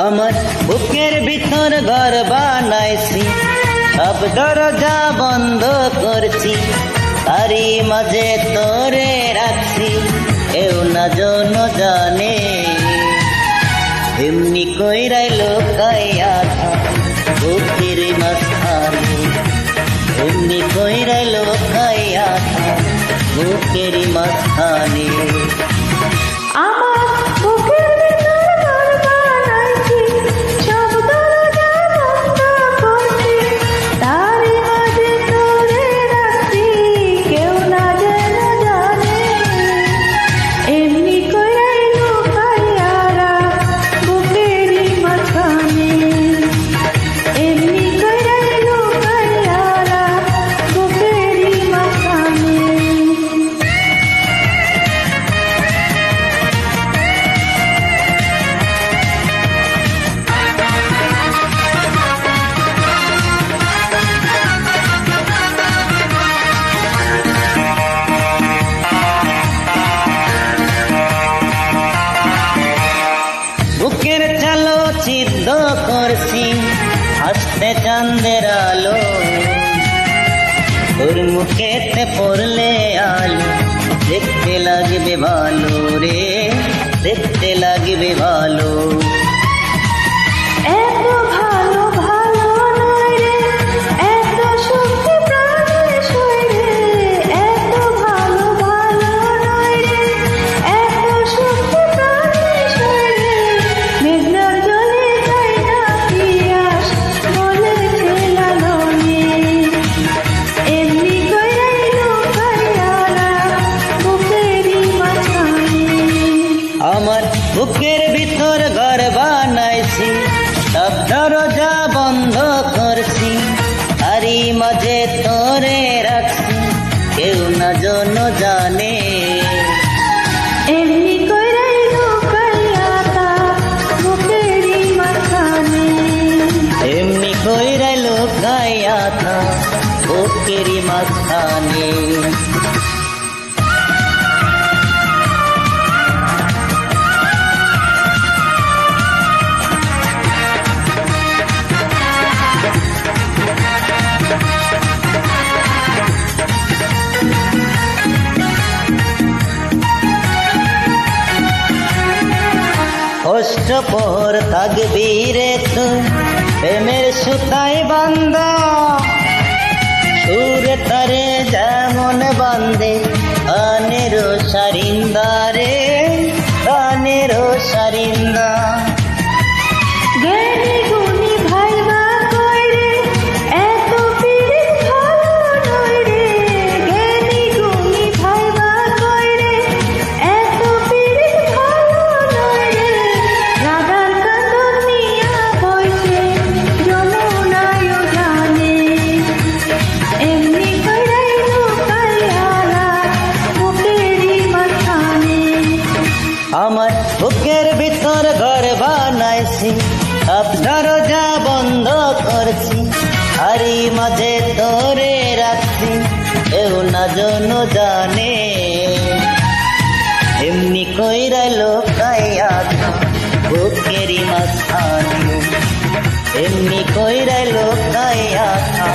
আমার বুকের ভিতর ঘর বানাইছি, সব দরজা বন্ধ করছি, তারই মাঝে তোরে রাখছি, কেউ না জন জানে। এমনি কইরাই লোকাইয়া থাক বুকের মাঝখানে, এমনি কইরাই লোকাইয়া থাক বুকের মাঝখানে। বুকের চালো ছিদ্র করছি, হাসতে চাঁদের আলো, তোর মুখেতে পড়লে আলো, দেখতে লাগবে ভালো রে, দেখতে লাগবে ভালো। আমার বুকের ভিতর ঘর বানাইছি, সব দরজা বন্ধ করছি, তারই মাঝে তোরে রাখছি, কেউ না জন জানে। এমনি কইরাই লোকাইয়া থাক বুকেরই মাঝখানে, এমনি কইরাই লোকাইয়া থাক বুকেরই মাঝখানে। কষ্ট পর থাকবি রে তুই প্রেমের সুতায় বান্ধা, সুরে তারে যেমন বান্ধে কানের সারিন্দা রে, কানের সারিন্দা। জ্ঞানী গুণী ভাইবা কইরে এত পীড়িত ভালো নয় রে, জ্ঞানী গুণী ভাইবা কইরে এত পীড়িত ভালো নয় রে, রাগার কাঁদন নিয়া বইছে যমুনায় জানে। এমনি কইরাই লোকাইয়া রাখ বুকেরই মাঝখানে, আমার বুকের ভিতর ঘর বানাইছি, সব দরজা বন্ধ করছি, আরই মাঝে তোরে রাখছি, কেউ না জন জানে। এমনি কইরা লোকাইয়া থাক বুকেরই মাঝখানে, এমনি কইরা লোকাইয়া থাক